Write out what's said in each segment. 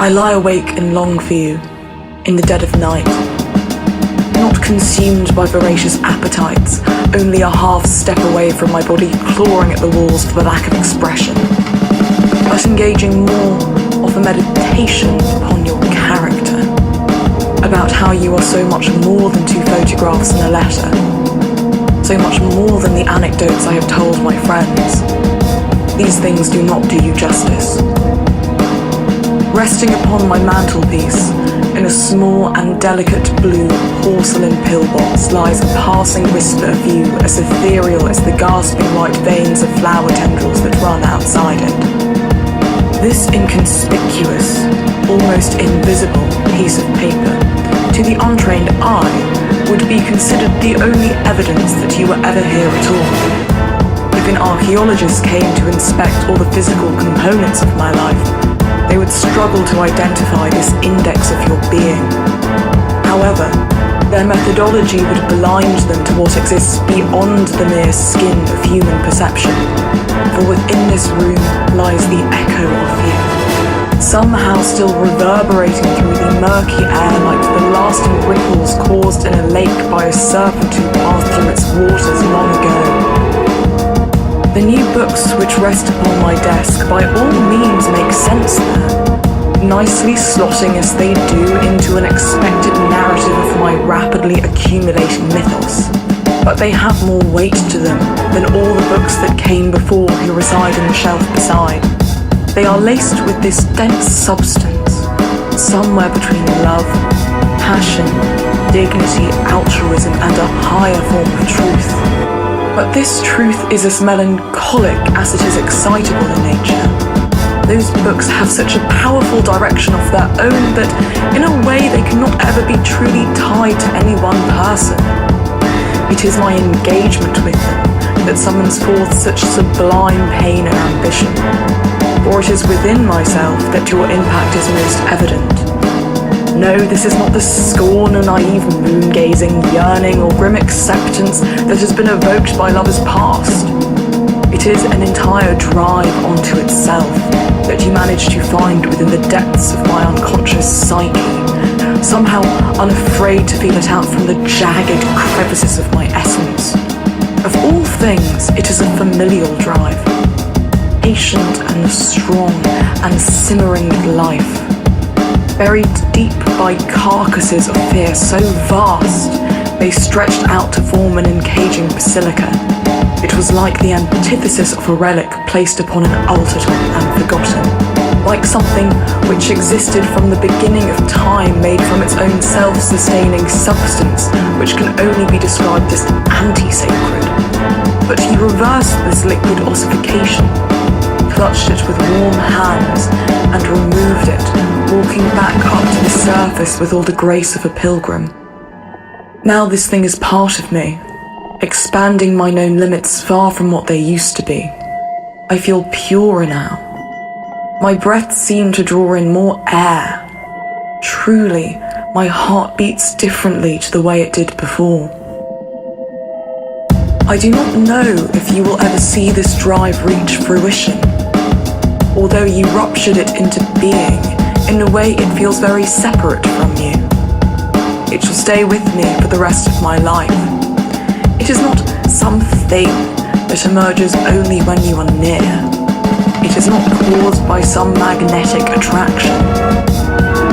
I lie awake and long for you, in the dead of night. Not consumed by voracious appetites, only a half step away from my body clawing at the walls for the lack of expression, but engaging more of a meditation upon your character, about how you are so much more than 2 photographs and a letter, so much more than the anecdotes I have told my friends. These things do not do you justice. Resting upon my mantelpiece, in a small and delicate blue porcelain pillbox, lies a passing whisper of you as ethereal as the gasping white veins of flower tendrils that run outside it. This inconspicuous, almost invisible piece of paper, to the untrained eye, would be considered the only evidence that you were ever here at all. If an archaeologist came to inspect all the physical components of my life, they would struggle to identify this index of your being. However, their methodology would blind them to what exists beyond the mere skin of human perception, for within this room lies the echo of you, somehow still reverberating through the murky air like the lasting ripples caused in a lake by a serpent who passed through its waters long ago. The new books which rest upon my desk by all means make sense there, nicely slotting as they do into an expected narrative of my rapidly accumulating mythos. But they have more weight to them than all the books that came before who reside on the shelf beside. They are laced with this dense substance, somewhere between love, passion, dignity, altruism, and a higher form of truth. But this truth is as melancholic as it is excitable in nature. Those books have such a powerful direction of their own that, in a way, they cannot ever be truly tied to any one person. It is my engagement with them that summons forth such sublime pain and ambition, for it is within myself that your impact is most evident. No, this is not the scorn or naive moon-gazing, yearning or grim acceptance that has been evoked by lovers past. It is an entire drive onto itself that you manage to find within the depths of my unconscious psyche, somehow unafraid to feel it out from the jagged crevices of my essence. Of all things, it is a familial drive, patient and strong and simmering with life, buried deep by carcasses of fear so vast they stretched out to form an encaging basilica. It was like the antithesis of a relic placed upon an altar top and forgotten, like something which existed from the beginning of time, made from its own self-sustaining substance, which can only be described as anti-sacred. But he reversed this liquid ossification, clutched it with warm hands, and removed it, walking back up to the surface with all the grace of a pilgrim. Now this thing is part of me, expanding my known limits far from what they used to be. I feel purer now. My breath seemed to draw in more air. Truly, my heart beats differently to the way it did before. I do not know if you will ever see this drive reach fruition. Although you ruptured it into being, in a way it feels very separate from you. It shall stay with me for the rest of my life. It is not something that emerges only when you are near. It is not caused by some magnetic attraction.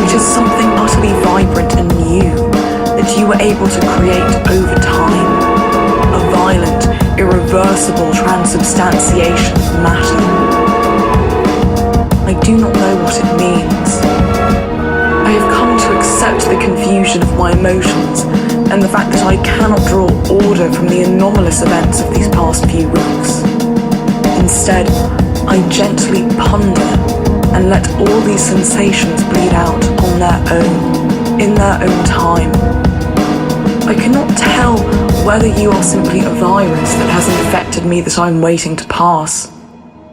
It is something utterly vibrant and new that you were able to create over time. A violent, irreversible transubstantiation of matter. I do not know what it means. I have come to accept the confusion of my emotions and the fact that I cannot draw order from the anomalous events of these past few weeks. Instead, I gently ponder and let all these sensations bleed out on their own, in their own time. I cannot tell whether you are simply a virus that has infected me that I'm waiting to pass,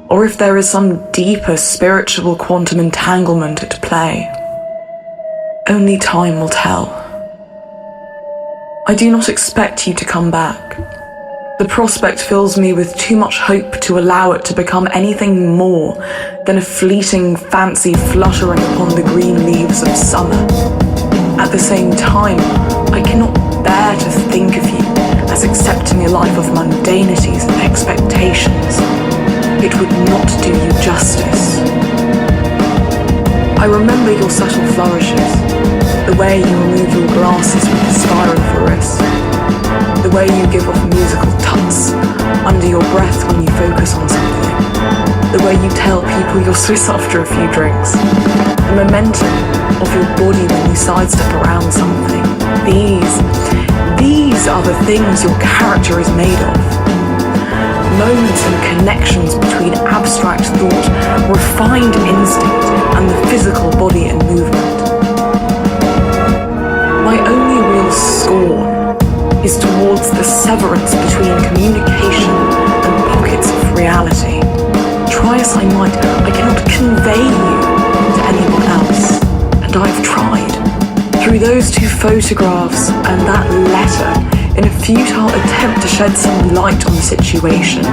or if there is some deeper spiritual quantum entanglement at play. Only time will tell. I do not expect you to come back, The prospect fills me with too much hope to allow it to become anything more than a fleeting fancy fluttering upon the green leaves of summer. At the same time, I cannot bear to think of you as accepting a life of mundanities and expectations. It would not do you justice. I remember your subtle flourishes, the way you remove your glasses with the Styroforis, the way you give off musical tuts under your breath when you focus on something, the way you tell people you're Swiss after a few drinks, the momentum of your body when you sidestep around something. These are the things your character is made of. Moments and connections between abstract thought, refined instinct, and the physical body in movement. My only real scorn is towards the severance between communication and pockets of reality. Try as I might, I cannot convey you to anyone else, and I've tried. Through those two photographs and that letter, in a futile attempt to shed some light on the situation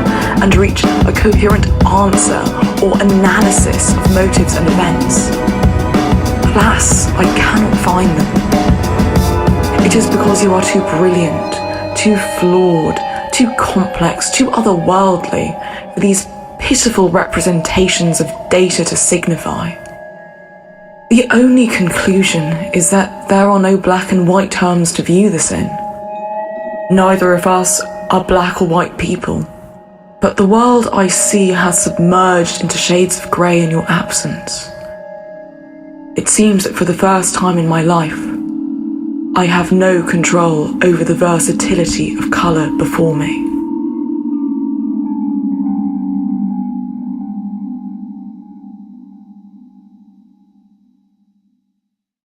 and reach a coherent answer or analysis of motives and events. Alas, I cannot find them. It is because you are too brilliant, too flawed, too complex, too otherworldly for these pitiful representations of data to signify. The only conclusion is that there are no black and white terms to view this in. Neither of us are black or white people, but the world I see has submerged into shades of grey in your absence. It seems that for the first time in my life, I have no control over the versatility of colour before me.